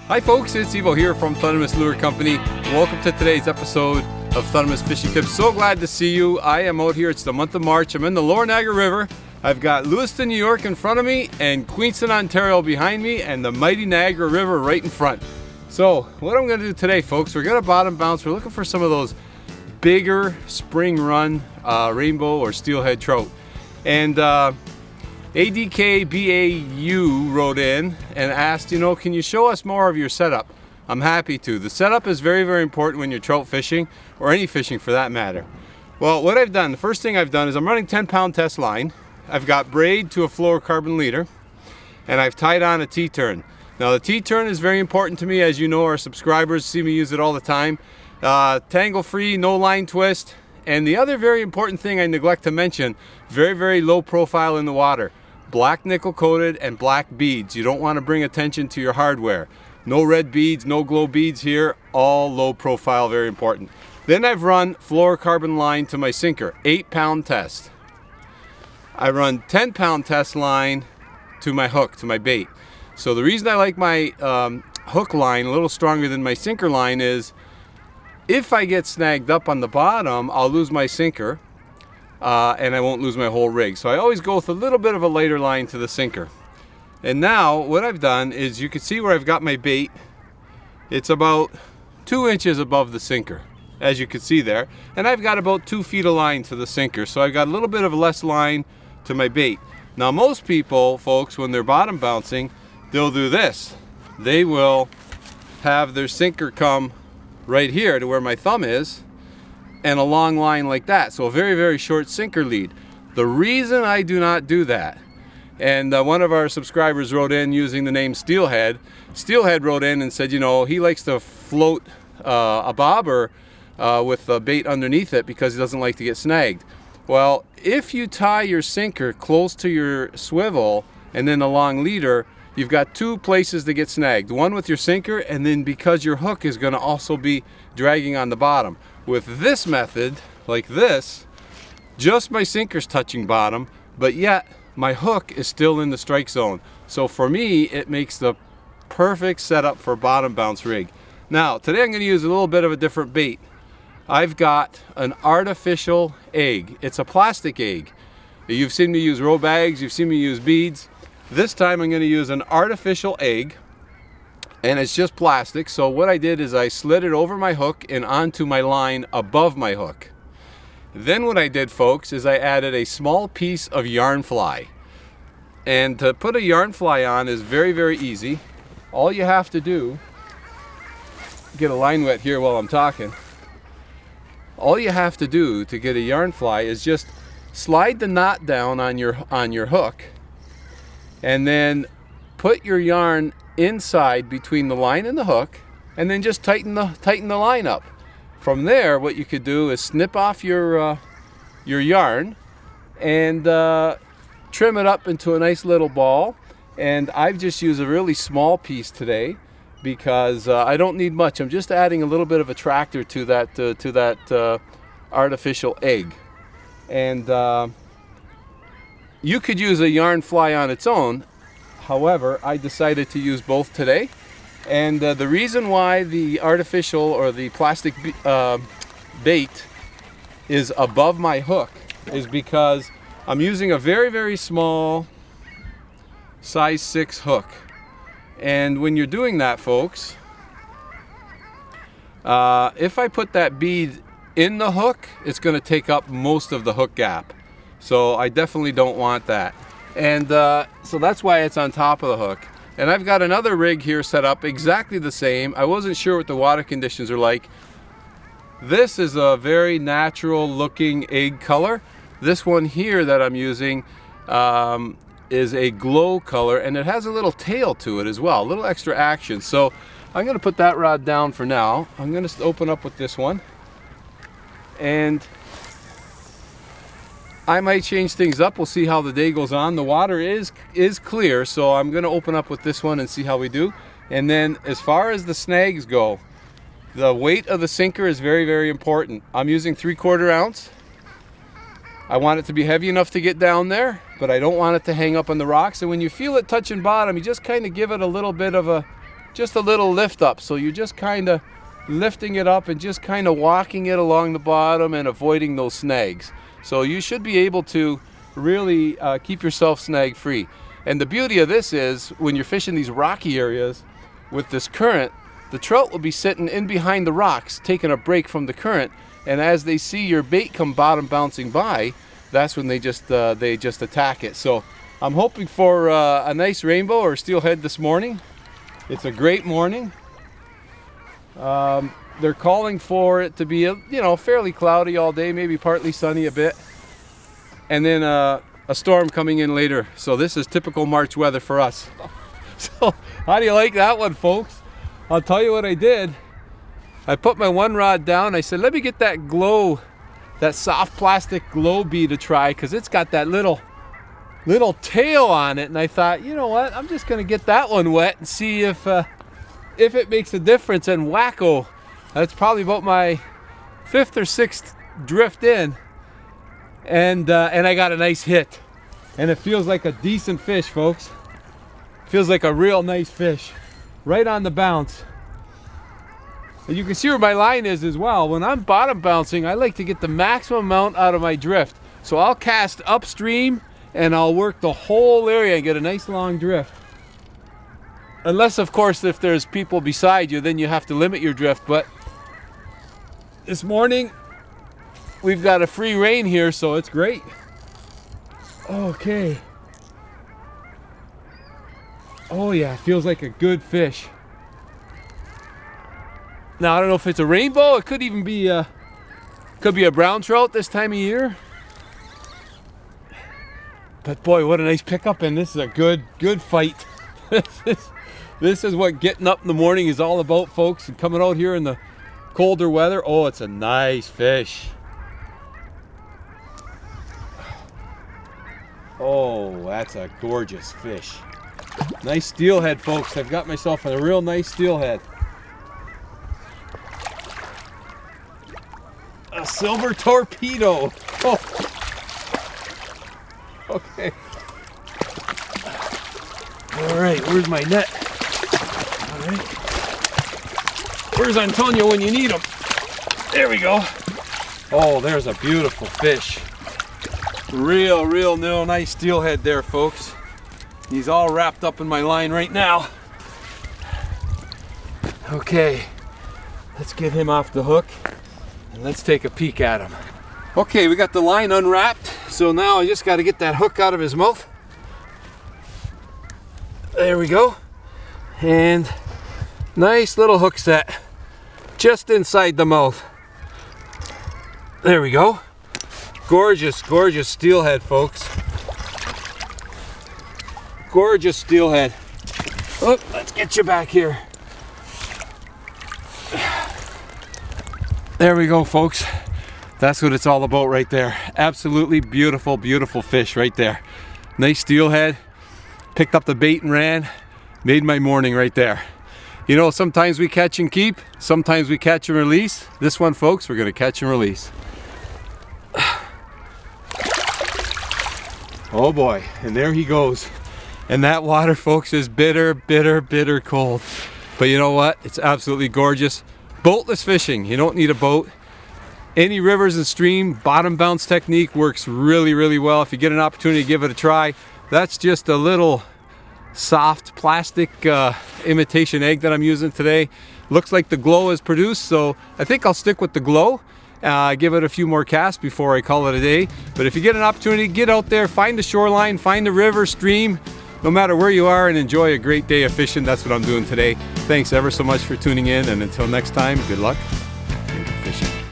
Hi folks, it's Evo here from Thundermist Lure Company. Welcome to today's episode of Thundermist Fishing Tips. So glad to see you. I am out here, it's the month of March. I'm in the Lower Niagara River. I've got Lewiston, New York in front of me and Queenston, Ontario behind me and the mighty Niagara River right in front. So what I'm going to do today, folks, we're going to bottom bounce. We're looking for some of those bigger spring run rainbow or steelhead trout. And ADKBAU wrote in and asked, can you show us more of your setup? I'm happy to. The setup is very, very important when you're trout fishing, or any fishing for that matter. Well, what I've done, the first thing I've done is I'm running 10-pound test line. I've got braid to a fluorocarbon leader, and I've tied on a T-turn. Now the T-turn is very important to me. As you know, our subscribers see me use it all the time. Tangle free, no line twist. And the other very important thing I neglect to mention, very, very low profile in the water. Black nickel coated and black beads. You don't want to bring attention to your hardware. No red beads, no glow beads here, all low profile, very important. Then I've run fluorocarbon line to my sinker, 8-pound test. I run 10-pound test line to my hook, to my bait. So the reason I like my hook line a little stronger than my sinker line is if I get snagged up on the bottom, I'll lose my sinker. And I won't lose my whole rig. So I always go with a little bit of a lighter line to the sinker. And now what I've done is you can see where I've got my bait. It's about 2 inches above the sinker, as you can see there. And I've got about 2 feet of line to the sinker. So I've got a little bit of less line to my bait. Now most people, folks, when they're bottom bouncing, they'll do this. They will have their sinker come right here to where my thumb is, and a long line like that. So a very, very short sinker lead. The reason I do not do that, and one of our subscribers wrote in using the name Steelhead. Steelhead wrote in and said, he likes to float a bobber with a bait underneath it because he doesn't like to get snagged. Well, if you tie your sinker close to your swivel and then a long leader, you've got 2 places to get snagged. One with your sinker, and then because your hook is going to also be dragging on the bottom. With this method, like this, just my sinker's touching bottom, but yet my hook is still in the strike zone. So for me, it makes the perfect setup for a bottom bounce rig. Now, today I'm going to use a little bit of a different bait. I've got an artificial egg. It's a plastic egg. You've seen me use row bags, you've seen me use beads. This time I'm going to use an artificial egg. And it's just plastic. So what I did is I slid it over my hook and onto my line above my hook. Then what I did, folks, is I added a small piece of yarn fly. And to put a yarn fly on is very, very easy. All you have to do, get a line wet here while I'm talking. All you have to do to get a yarn fly is just slide the knot down on your hook, and then put your yarn inside between the line and the hook, and then just tighten the line up. From there, what you could do is snip off your yarn and trim it up into a nice little ball. And I've just used a really small piece today because I don't need much. I'm just adding a little bit of attractor to that artificial egg. And you could use a yarn fly on its own. However, I decided to use both today, and the reason why the artificial or the plastic bait is above my hook is because I'm using a very, very small size 6 hook. And when you're doing that, folks, if I put that bead in the hook, it's going to take up most of the hook gap. So I definitely don't want that. And so that's why it's on top of the hook. And I've got another rig here set up exactly the same. I wasn't sure what the water conditions are like. This is a very natural looking egg color. This one here that I'm using is a glow color, and it has a little tail to it as well, a little extra action. So I'm going to put that rod down for now. I'm going to open up with this one. And I might change things up. We'll see how the day goes on. The water is clear, so I'm going to open up with this one and see how we do. And then as far as the snags go, the weight of the sinker is very, very important. I'm using 3/4 ounce. I want it to be heavy enough to get down there, but I don't want it to hang up on the rocks. And when you feel it touching bottom, you just kind of give it a little bit of a just a little lift up. So you're just kind of lifting it up and just kind of walking it along the bottom and avoiding those snags. So you should be able to really keep yourself snag free. And the beauty of this is when you're fishing these rocky areas with this current, the trout will be sitting in behind the rocks taking a break from the current, and as they see your bait come bottom bouncing by, that's when they just attack it. So I'm hoping for a nice rainbow or steelhead this morning. It's a great morning. They're calling for it to be, fairly cloudy all day, maybe partly sunny a bit, and then a storm coming in later. So this is typical March weather for us. So how do you like that one, folks? I'll tell you what I did. I put my one rod down. I said, let me get that glow, that soft plastic glow bee to try, because it's got that little tail on it. And I thought, you know what? I'm just gonna get that one wet and see if it makes a difference. And wacko, that's probably about my 5th or 6th drift in, and I got a nice hit, and it feels like a decent fish, folks. Feels like a real nice fish, right on the bounce. And you can see where my line is as well. When I'm bottom bouncing, I like to get the maximum amount out of my drift. So I'll cast upstream and I'll work the whole area and get a nice long drift. Unless, of course, if there's people beside you, then you have to limit your drift. But this morning, we've got a free rein here, so it's great. Okay. Oh yeah, feels like a good fish. Now, I don't know if it's a rainbow. It could even be a brown trout this time of year. But boy, what a nice pickup, and this is a good fight. This is what getting up in the morning is all about, folks, and coming out here in the colder weather. Oh, it's a nice fish. Oh, that's a gorgeous fish. Nice steelhead, folks. I've got myself a real nice steelhead. A silver torpedo. Oh. Okay. All right, where's my net? All right. Where's Antonio when you need him? There we go. Oh, there's a beautiful fish. Real nice steelhead there, folks. He's all wrapped up in my line right now. Okay, let's get him off the hook and let's take a peek at him. Okay, we got the line unwrapped, so now I just got to get that hook out of his mouth. There we go. And nice little hook set just inside the mouth. There we go. Gorgeous steelhead, folks. Gorgeous steelhead. Oh, let's get you back here. There we go, folks. That's what it's all about right there. Absolutely beautiful fish right there. Nice steelhead. Picked up the bait and ran. Made my morning right there. You know, sometimes we catch and keep. Sometimes we catch and release. This one, folks, we're gonna catch and release. Oh boy, and there he goes. And that water, folks, is bitter cold. But you know what? It's absolutely gorgeous. Boatless fishing. You don't need a boat. Any rivers and stream bottom bounce technique works really well. If you get an opportunity to give it a try. That's just a little soft plastic imitation egg that I'm using today. Looks like the glow is produced, so I think I'll stick with the glow. Give it a few more casts before I call it a day. But if you get an opportunity, get out there, find the shoreline, find the river, stream, no matter where you are, and enjoy a great day of fishing. That's what I'm doing today. Thanks ever so much for tuning in, and until next time, good luck and good fishing.